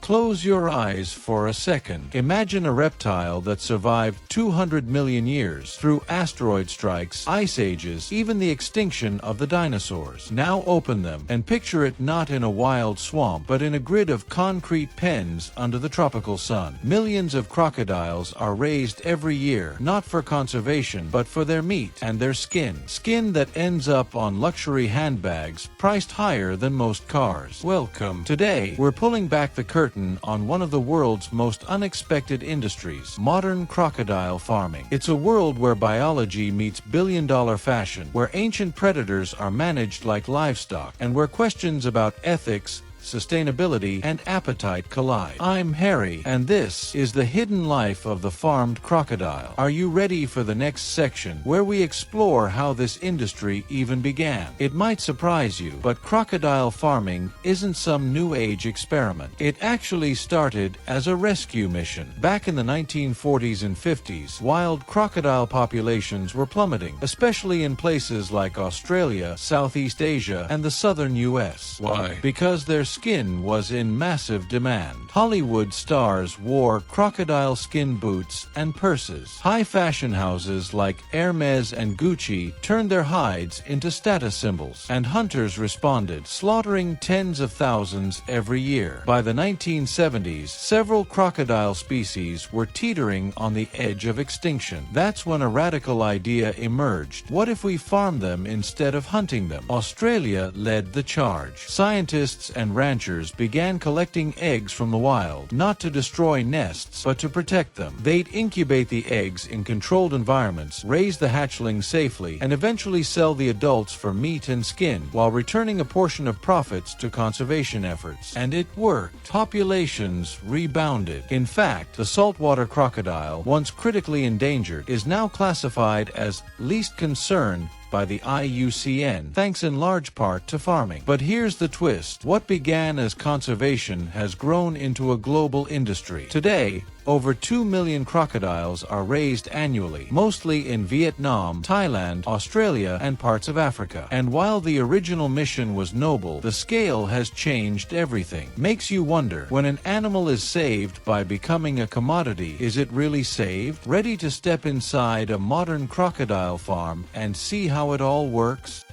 Close your eyes for a second. Imagine a reptile that survived 200 million years through asteroid strikes, ice ages, even the extinction of the dinosaurs. Now open them and picture it not in a wild swamp but in a grid of concrete pens under the tropical sun. Millions of crocodiles are raised every year, not for conservation but for their meat and their skin. Skin that ends up on luxury handbags priced higher than most cars. Welcome. Today, we're pulling back the curtain on one of the world's most unexpected industries, modern crocodile farming. It's a world where biology meets billion-dollar fashion, where ancient predators are managed like livestock, and where questions about ethics, sustainability, and appetite collide. I'm Harry, and this is the hidden life of the farmed crocodile. Are you ready for the next section, where we explore how this industry even began? It might surprise you, but crocodile farming isn't some new age experiment. It actually started as a rescue mission. Back in the 1940s and 50s, wild crocodile populations were plummeting, especially in places like Australia, Southeast Asia, and the southern US. Why? Because their skin was in massive demand. Hollywood stars wore crocodile skin boots and purses. High fashion houses like Hermès and Gucci turned their hides into status symbols, and hunters responded, slaughtering tens of thousands every year. By the 1970s, several crocodile species were teetering on the edge of extinction. That's when a radical idea emerged. What if we farm them instead of hunting them? Australia led the charge. Scientists and ranchers began collecting eggs from the wild, not to destroy nests, but to protect them. They'd incubate the eggs in controlled environments, raise the hatchlings safely, and eventually sell the adults for meat and skin, while returning a portion of profits to conservation efforts. And it worked. Populations rebounded. In fact, the saltwater crocodile, once critically endangered, is now classified as least concern by the IUCN, thanks in large part to farming. But here's the twist. What began as conservation has grown into a global industry. Today, over 2 million crocodiles are raised annually, mostly in Vietnam, Thailand, Australia, and parts of Africa. And while the original mission was noble, the scale has changed everything. Makes you wonder, when an animal is saved by becoming a commodity, is it really saved? Ready to step inside a modern crocodile farm and see how it all works?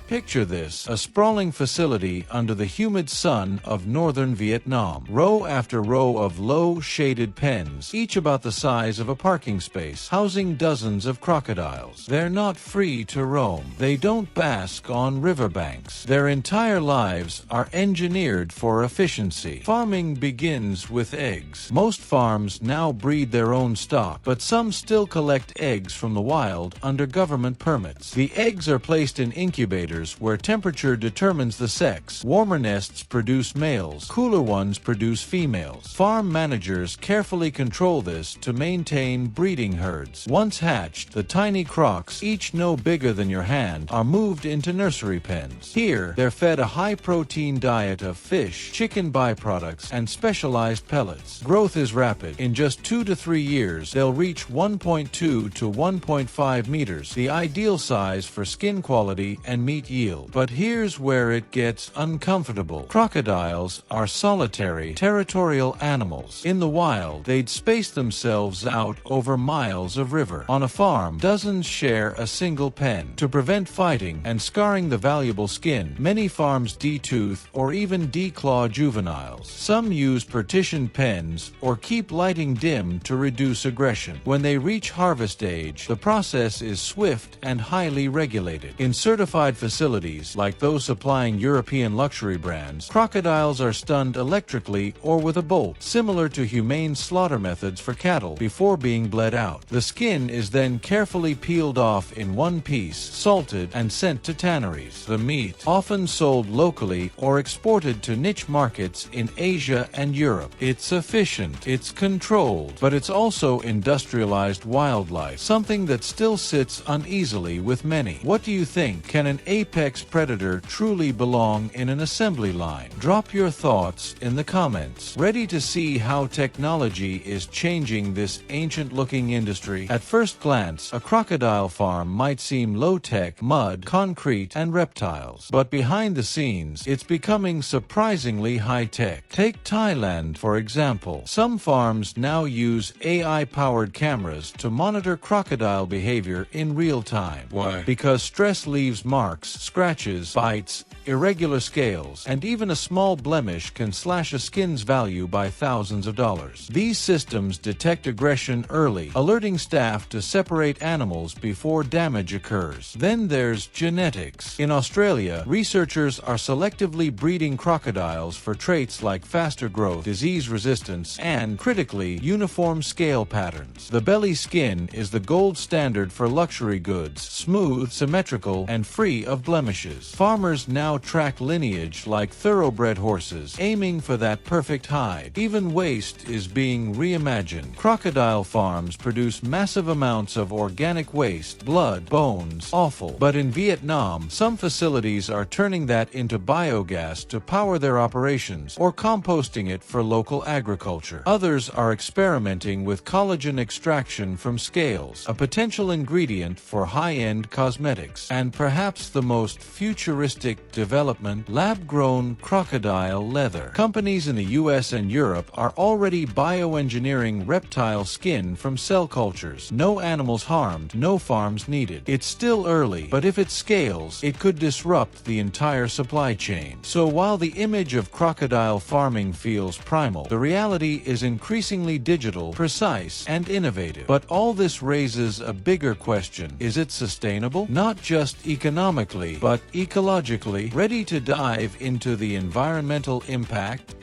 Picture this, a sprawling facility under the humid sun of northern Vietnam. Row after row of low, shaded pens, each about the size of a parking space, housing dozens of crocodiles. They're not free to roam. They don't bask on riverbanks. Their entire lives are engineered for efficiency. Farming begins with eggs. Most farms now breed their own stock, but some still collect eggs from the wild under government permits. The eggs are placed in incubators where temperature determines the sex. Warmer nests produce males, cooler ones produce females. Farm managers carefully control this to maintain breeding herds. Once hatched, the tiny crocs, each no bigger than your hand, are moved into nursery pens. Here, they're fed a high-protein diet of fish, chicken byproducts, and specialized pellets. Growth is rapid. In just 2 to 3 years, they'll reach 1.2 to 1.5 meters, the ideal size for skin quality and meat yield. But here's where it gets uncomfortable. Crocodiles are solitary, territorial animals. In the wild, they'd space themselves out over miles of river. On a farm, dozens share a single pen. To prevent fighting and scarring the valuable skin, many farms detooth or even declaw juveniles. Some use partitioned pens or keep lighting dim to reduce aggression. When they reach harvest age, the process is swift and highly regulated. In certified facilities, like those supplying European luxury brands, crocodiles are stunned electrically or with a bolt, similar to humane slaughter methods for cattle, before being bled out. The skin is then carefully peeled off in one piece, salted, and sent to tanneries. The meat, often sold locally or exported to niche markets in Asia and Europe. It's efficient, it's controlled, but it's also industrialized wildlife, something that still sits uneasily with many. What do you think? Can an ape apex predator truly belong in an assembly line? Drop your thoughts in the comments. Ready to see how technology is changing this ancient-looking industry? At first glance, a crocodile farm might seem low-tech, mud, concrete, and reptiles. But behind the scenes, it's becoming surprisingly high-tech. Take Thailand, for example. Some farms now use AI-powered cameras to monitor crocodile behavior in real time. Why? Because stress leaves marks, scratches, bites, irregular scales, and even a small blemish can slash a skin's value by thousands of dollars. These systems detect aggression early, alerting staff to separate animals before damage occurs. Then there's genetics. In Australia, researchers are selectively breeding crocodiles for traits like faster growth, disease resistance, and, critically, uniform scale patterns. The belly skin is the gold standard for luxury goods, smooth, symmetrical, and free of blemishes. Farmers now track lineage like thoroughbred horses, aiming for that perfect hide. Even waste is being reimagined. Crocodile farms produce massive amounts of organic waste, blood, bones, offal. But in Vietnam, some facilities are turning that into biogas to power their operations, or composting it for local agriculture. Others are experimenting with collagen extraction from scales, a potential ingredient for high-end cosmetics. And perhaps the most futuristic development, lab-grown crocodile leather. Companies in the US and Europe are already bioengineering reptile skin from cell cultures. No animals harmed, no farms needed. It's still early, but if it scales, it could disrupt the entire supply chain. So while the image of crocodile farming feels primal, the reality is increasingly digital, precise, and innovative. But all this raises a bigger question. Is it sustainable? Not just economically, but ecologically. Ready to dive into the environmental impact?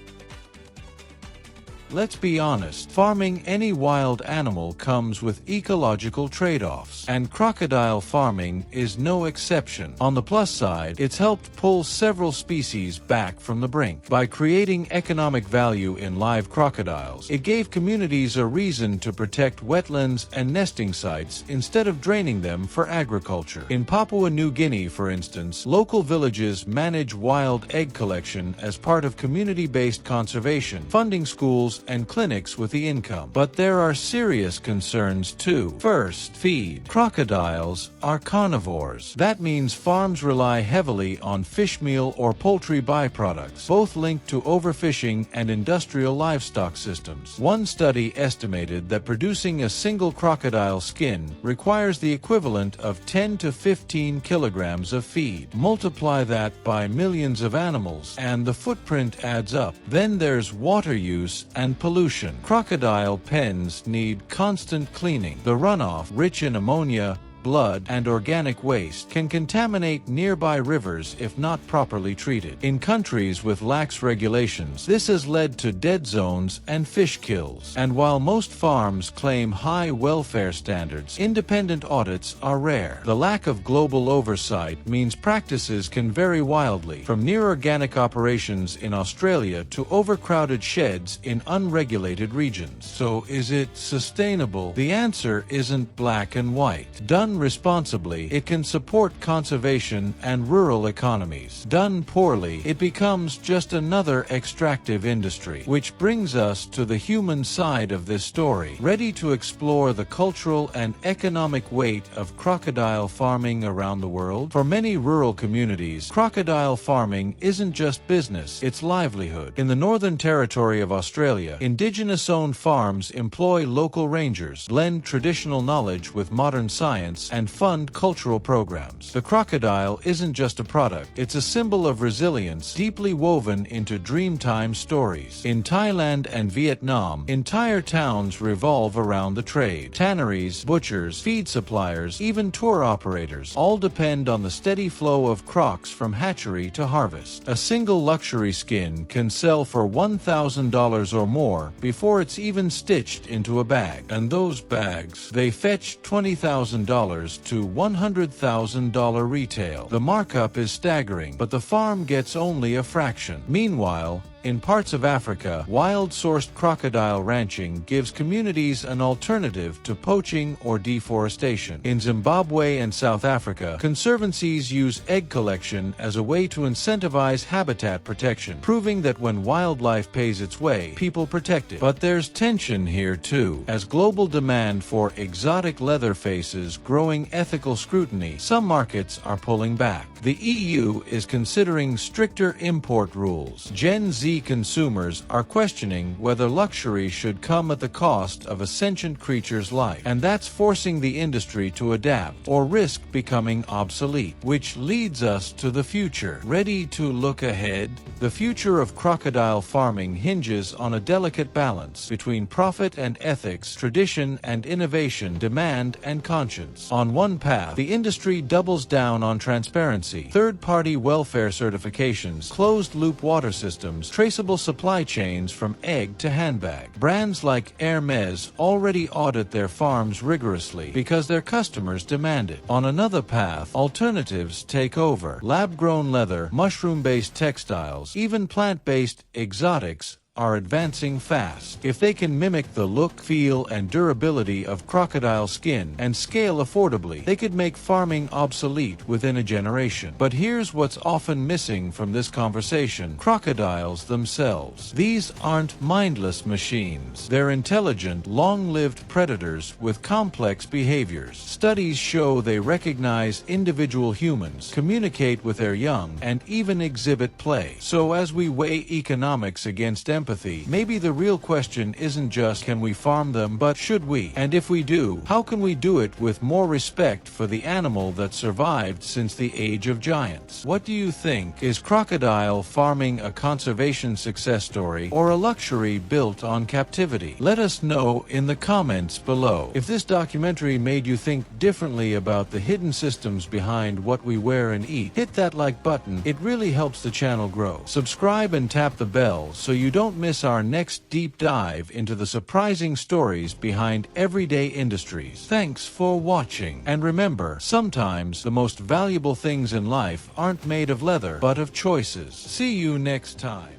Let's be honest, farming any wild animal comes with ecological trade-offs, and crocodile farming is no exception. On the plus side, it's helped pull several species back from the brink. By creating economic value in live crocodiles, it gave communities a reason to protect wetlands and nesting sites instead of draining them for agriculture. In Papua New Guinea, for instance, local villages manage wild egg collection as part of community-based conservation, funding schools and clinics with the income. But there are serious concerns too. First, feed. Crocodiles are carnivores. That means farms rely heavily on fish meal or poultry byproducts, both linked to overfishing and industrial livestock systems. One study estimated that producing a single crocodile skin requires the equivalent of 10 to 15 kilograms of feed. Multiply that by millions of animals, and the footprint adds up. Then there's water use and pollution. Crocodile pens need constant cleaning. The runoff, rich in ammonia, blood, and organic waste, can contaminate nearby rivers if not properly treated. In countries with lax regulations, this has led to dead zones and fish kills. And while most farms claim high welfare standards, independent audits are rare. The lack of global oversight means practices can vary wildly, from near-organic operations in Australia to overcrowded sheds in unregulated regions. So is it sustainable? The answer isn't black and white. Done responsibly, it can support conservation and rural economies. Done poorly, it becomes just another extractive industry. Which brings us to the human side of this story. Ready to explore the cultural and economic weight of crocodile farming around the world? For many rural communities, crocodile farming isn't just business, it's livelihood. In the Northern Territory of Australia, indigenous-owned farms employ local rangers, blend traditional knowledge with modern science, and fund cultural programs. The crocodile isn't just a product, it's a symbol of resilience deeply woven into Dreamtime stories. In Thailand and Vietnam, entire towns revolve around the trade. Tanneries, butchers, feed suppliers, even tour operators all depend on the steady flow of crocs from hatchery to harvest. A single luxury skin can sell for $1,000 or more before it's even stitched into a bag. And those bags, they fetch $20,000 to $100,000 retail. The markup is staggering, but the farm gets only a fraction. Meanwhile, In parts of Africa, wild-sourced crocodile ranching gives communities an alternative to poaching or deforestation. In Zimbabwe and South Africa, conservancies use egg collection as a way to incentivize habitat protection, proving that when wildlife pays its way, people protect it. But there's tension here too. As global demand for exotic leather faces growing ethical scrutiny, some markets are pulling back. The EU is considering stricter import rules. Gen Z consumers are questioning whether luxury should come at the cost of a sentient creature's life, and that's forcing the industry to adapt or risk becoming obsolete. Which leads us to the future. Ready to look ahead? The future of crocodile farming hinges on a delicate balance between profit and ethics, tradition and innovation, demand and conscience. On one path, the industry doubles down on transparency, third-party welfare certifications, closed-loop water systems, traceable supply chains from egg to handbag. Brands like Hermès already audit their farms rigorously because their customers demand it. On another path, alternatives take over. Lab-grown leather, mushroom-based textiles, even plant-based exotics are advancing fast. If they can mimic the look, feel, and durability of crocodile skin and scale affordably, they could make farming obsolete within a generation. But here's what's often missing from this conversation: crocodiles themselves. These aren't mindless machines. They're intelligent, long-lived predators with complex behaviors. Studies show they recognize individual humans, communicate with their young, and even exhibit play. So as we weigh economics against empathy, maybe the real question isn't just can we farm them, but should we? And if we do, how can we do it with more respect for the animal that survived since the age of giants? What do you think? Is crocodile farming a conservation success story or a luxury built on captivity? Let us know in the comments below. If this documentary made you think differently about the hidden systems behind what we wear and eat, hit that like button. It really helps the channel grow. Subscribe and tap the bell so you don't miss our next deep dive into the surprising stories behind everyday industries. Thanks for watching. And remember, sometimes the most valuable things in life aren't made of leather, but of choices. See you next time.